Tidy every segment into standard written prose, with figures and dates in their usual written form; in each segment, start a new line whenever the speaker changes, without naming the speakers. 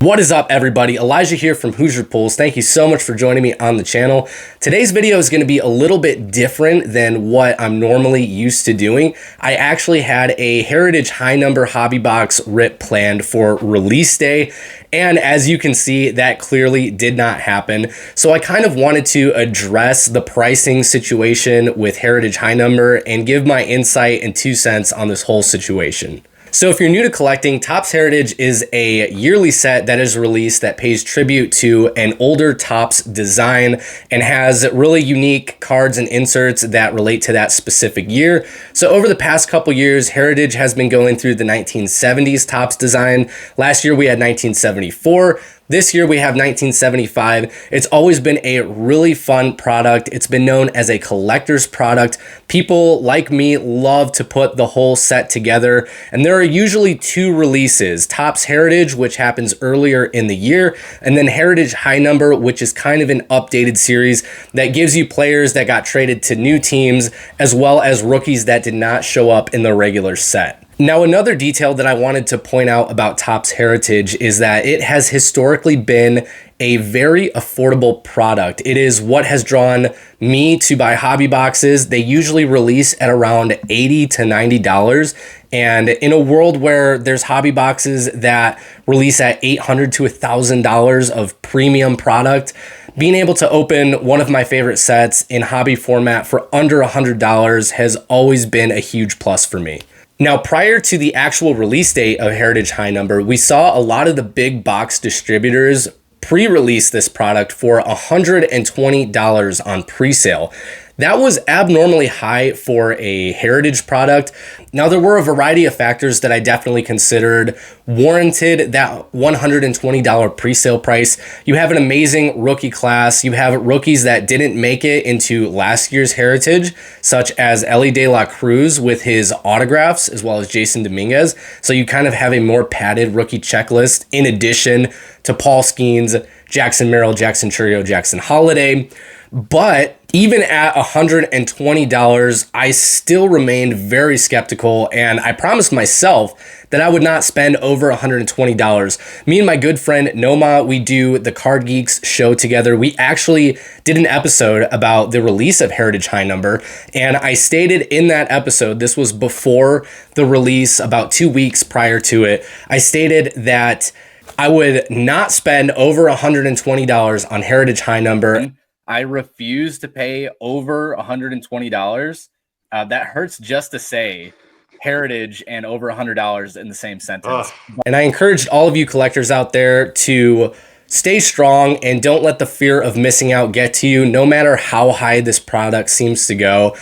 What is up, everybody? Elijah here from hoosierpulls. Thank you so much for joining me on the channel. Today's video is going to be a little bit different than what I'm normally used to doing. I actually had a Heritage high number hobby box rip planned for release day, and as you can see, that clearly did not happen. So I kind of wanted to address the pricing situation with Heritage high number and give my insight and 2 cents on this whole situation. So if you're new to collecting, Topps Heritage is a yearly set that is released that pays tribute to an older Topps design and has really unique cards and inserts that relate to that specific year. So over the past couple years, Heritage has been going through the 1970s Topps design. Last year we had 1974. This year we have 1975. It's always been a really fun product. It's been known as a collector's product. People like me love to put the whole set together, and there are usually 2 releases: Topps Heritage, which happens earlier in the year, and then Heritage High Number, which is kind of an updated series that gives you players that got traded to new teams, as well as rookies that did not show up in the regular set. Now, another detail that I wanted to point out about Topps Heritage is that it has historically been a very affordable product. It is what has drawn me to buy hobby boxes. They usually release at around $80 to $90. And in a world where there's hobby boxes that release at $800 to $1,000 of premium product, being able to open one of my favorite sets in hobby format for under $100 has always been a huge plus for me. Now, prior to the actual release date of Heritage High Number, we saw a lot of the big box distributors pre-release this product for $120 on pre-sale. That was abnormally high for a Heritage product. Now, there were a variety of factors that I definitely considered warranted that $120 pre-sale price. You have an amazing rookie class. You have rookies that didn't make it into last year's Heritage, such as Elly De La Cruz with his autographs, as well as Jason Dominguez. So you kind of have a more padded rookie checklist in addition to Paul Skeens, Jackson Merrill, Jackson Churio, Jackson Holiday. But even at $120, I still remained very skeptical, and I promised myself that I would not spend over $120. Me and my good friend Noma, we do the Card Geeks show together. We actually did an episode about the release of Heritage High Number, and I stated in that episode, this was before the release, about 2 weeks prior to it, I stated that I would not spend over $120 on Heritage High Number. I refuse to pay over $120. That hurts just to say Heritage and over $100 in the same sentence. And I encourage all of you collectors out there to stay strong and don't let the fear of missing out get to you, no matter how high this product seems to go.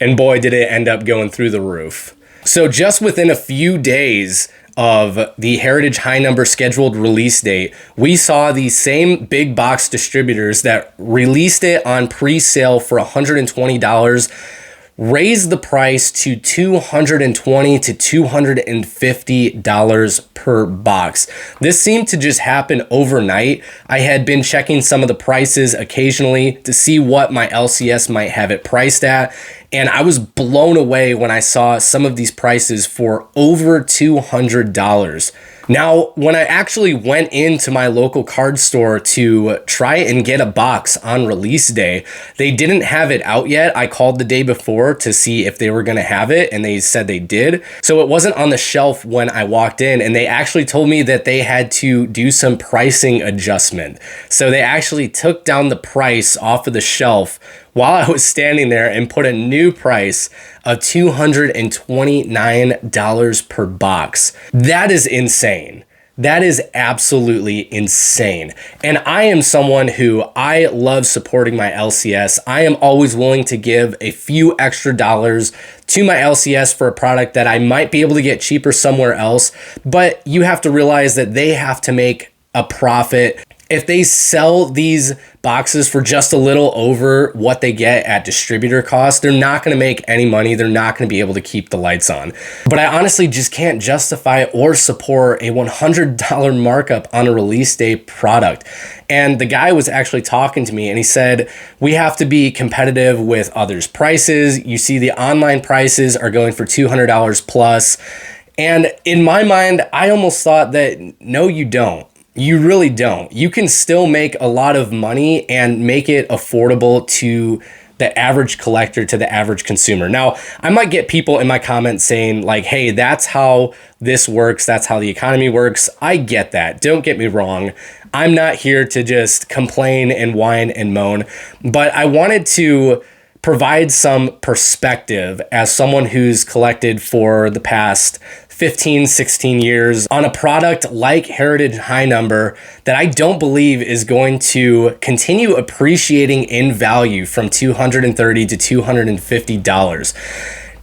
And boy, did it end up going through the roof. So just within a few days of the Heritage High Number scheduled release date, we saw the same big box distributors that released it on pre-sale for $120 raise the price to $220 to $250 per box. This seemed to just happen overnight. I had been checking some of the prices occasionally to see what my LCS might have it priced at, and I was blown away when I saw some of these prices for over $200. Now, when I actually went into my local card store to try and get a box on release day, they didn't have it out yet. I called the day before to see if they were going to have it, and they said they did. So it wasn't on the shelf when I walked in, and they actually told me that they had to do some pricing adjustment. So they actually took down the price off of the shelf while I was standing there and put a new price of $229 per box. That is insane. That is absolutely insane. And I am someone who I love supporting my LCS. I am always willing to give a few extra dollars to my LCS for a product that I might be able to get cheaper somewhere else. But you have to realize that they have to make a profit. If they sell these boxes for just a little over what they get at distributor cost, they're not going to make any money. They're not going to be able to keep the lights on. But I honestly just can't justify or support a $100 markup on a release day product. And the guy was actually talking to me and he said, we have to be competitive with others' prices. You see the online prices are going for $200 plus. And in my mind, I almost thought that, no, you don't. You really don't. You can still make a lot of money and make it affordable to the average collector, to the average consumer. Now, I might get people in my comments saying like, hey, that's how this works. That's how the economy works. I get that. Don't get me wrong. I'm not here to just complain and whine and moan, but I wanted to provide some perspective as someone who's collected for the past 15, 16 years on a product like Heritage High Number that I don't believe is going to continue appreciating in value from $230 to $250.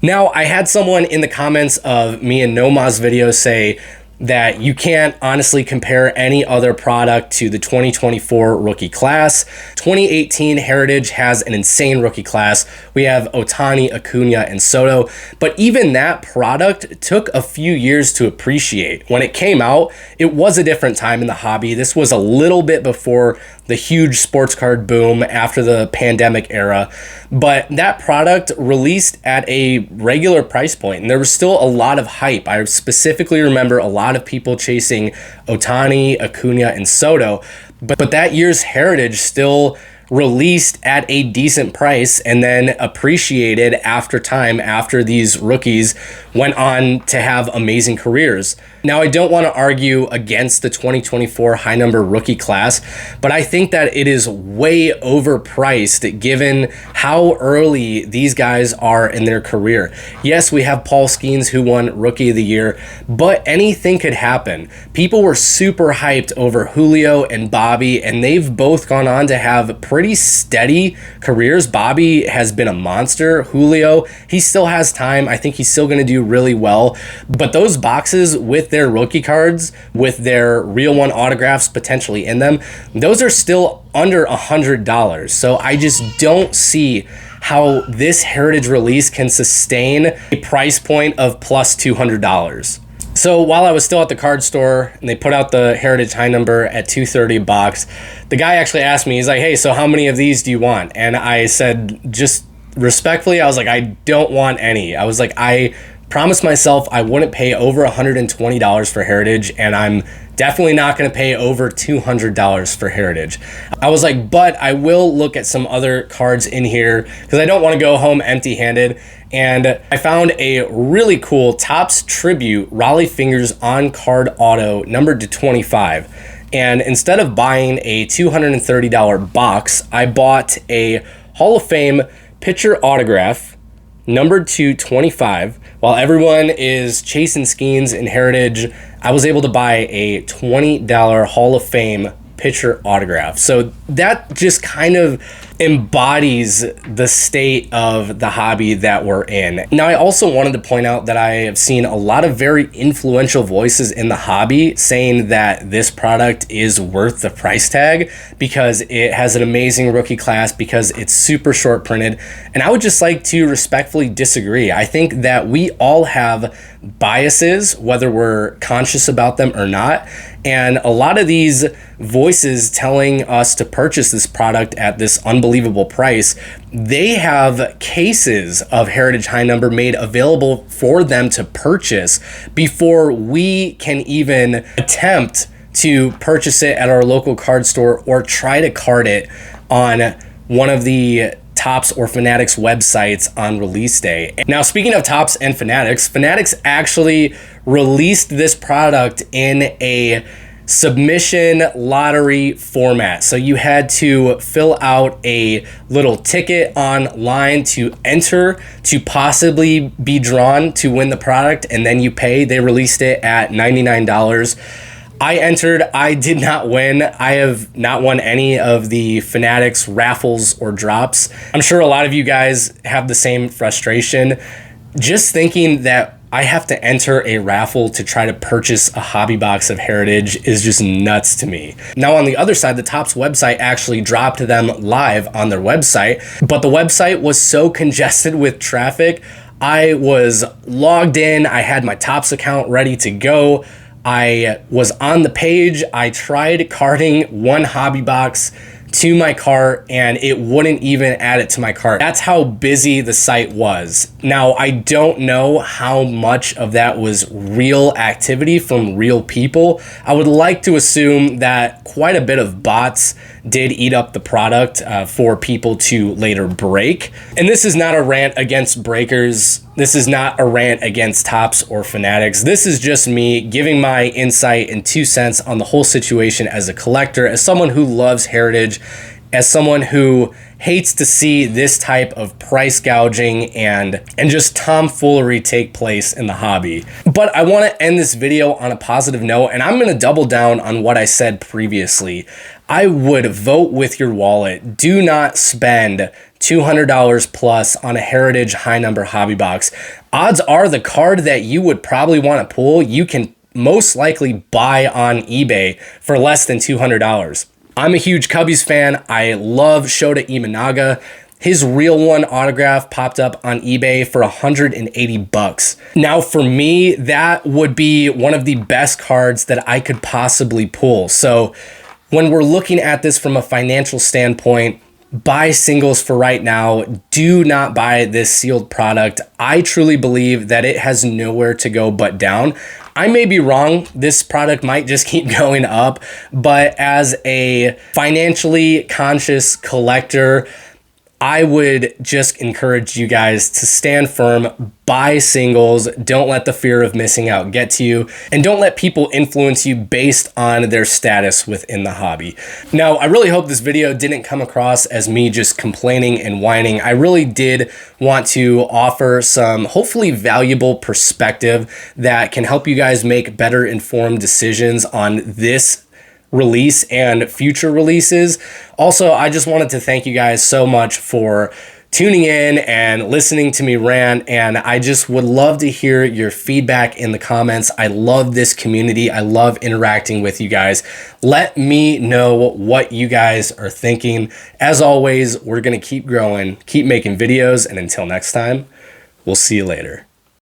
Now, I had someone in the comments of me and Noma's video say that you can't honestly compare any other product to the 2024 rookie class. 2018 Heritage has an insane rookie class. We have Ohtani, Acuna, and Soto, but even that product took a few years to appreciate. When it came out, it was a different time in the hobby. This was a little bit before the huge sports card boom after the pandemic era, but that product released at a regular price point, and there was still a lot of hype. I specifically remember a lot of people chasing Ohtani, Acuna, and Soto, but that year's Heritage still released at a decent price and then appreciated after time, after these rookies went on to have amazing careers. Now, I don't want to argue against the 2024 high number rookie class, but I think that it is way overpriced given how early these guys are in their career. Yes, we have Paul Skeens who won Rookie of the Year, but anything could happen. People were super hyped over Julio and Bobby, and they've both gone on to have pretty steady careers. Bobby has been a monster. Julio, he still has time. I think he's still going to do really well, but those boxes with their rookie cards, with their real one autographs potentially in them, those are still under $100. So I just don't see how this Heritage release can sustain a price point of plus $200. So while I was still at the card store and they put out the Heritage High Number at $230 a box, the guy actually asked me, he's like, hey, so how many of these do you want? And I said, just respectfully, I was like, I don't want any. I was like, I promised myself I wouldn't pay over $120 for Heritage, and I'm definitely not going to pay over $200 for Heritage. I was like, but I will look at some other cards in here because I don't want to go home empty-handed. And I found a really cool Topps Tribute Raleigh Fingers on-card auto numbered to 25. And instead of buying a $230 box, I bought a Hall of Fame pitcher autograph numbered to 25. While everyone is chasing Skeens and Heritage, I was able to buy a $20 Hall of Fame pitcher autograph. So that just kind of embodies the state of the hobby that we're in. Now, I also wanted to point out that I have seen a lot of very influential voices in the hobby saying that this product is worth the price tag because it has an amazing rookie class, because it's super short printed. And I would just like to respectfully disagree. I think that we all have biases, whether we're conscious about them or not. And a lot of these voices telling us to purchase this product at this unbelievable price, they have cases of Heritage High Number made available for them to purchase before we can even attempt to purchase it at our local card store or try to card it on one of the Topps or Fanatics websites on release day. Now, speaking of Topps and Fanatics, Fanatics actually released this product in a submission lottery format. So you had to fill out a little ticket online to enter to possibly be drawn to win the product, and then you pay. They released it at $99. I entered. I did not win. I have not won any of the Fanatics raffles or drops. I'm sure a lot of you guys have the same frustration. Just thinking that I have to enter a raffle to try to purchase a hobby box of Heritage is just nuts to me. Now, on the other side, the Topps website actually dropped them live on their website, but the website was so congested with traffic. I was logged in. I had my Topps account ready to go. I was on the page. I tried carding one hobby box to my cart and it wouldn't even add it to my cart. That's how busy the site was. Now, I don't know how much of that was real activity from real people. I would like to assume that quite a bit of bots did eat up the product for people to later break. And this is not a rant against breakers. This is not a rant against Tops or Fanatics. This is just me giving my insight and 2 cents on the whole situation as a collector, as someone who loves heritage, as someone who hates to see this type of price gouging and just tomfoolery take place in the hobby. But I want to end this video on a positive note, and I'm going to double down on what I said previously. I would vote with your wallet. Do not spend $200 plus on a heritage high number hobby box. Odds are the card that you would probably want to pull, you can most likely buy on eBay for less than $200. I'm a huge Cubbies fan. I love Shota Imanaga. His real one autograph popped up on eBay for $180. Now for me, that would be one of the best cards that I could possibly pull. So when we're looking at this from a financial standpoint, buy singles for right now. Do not buy this sealed product. I truly believe that it has nowhere to go but down. I may be wrong. This product might just keep going up, but as a financially conscious collector, I would just encourage you guys to stand firm, buy singles, don't let the fear of missing out get to you, and don't let people influence you based on their status within the hobby. Now, I really hope this video didn't come across as me just complaining and whining. I really did want to offer some hopefully valuable perspective that can help you guys make better informed decisions on this release and future releases. Also, I just wanted to thank you guys so much for tuning in and listening to me rant, and I just would love to hear your feedback in the comments. I love this community. I love interacting with you guys. Let me know what you guys are thinking. As always, we're going to keep growing, keep making videos, and until next time, we'll see you later.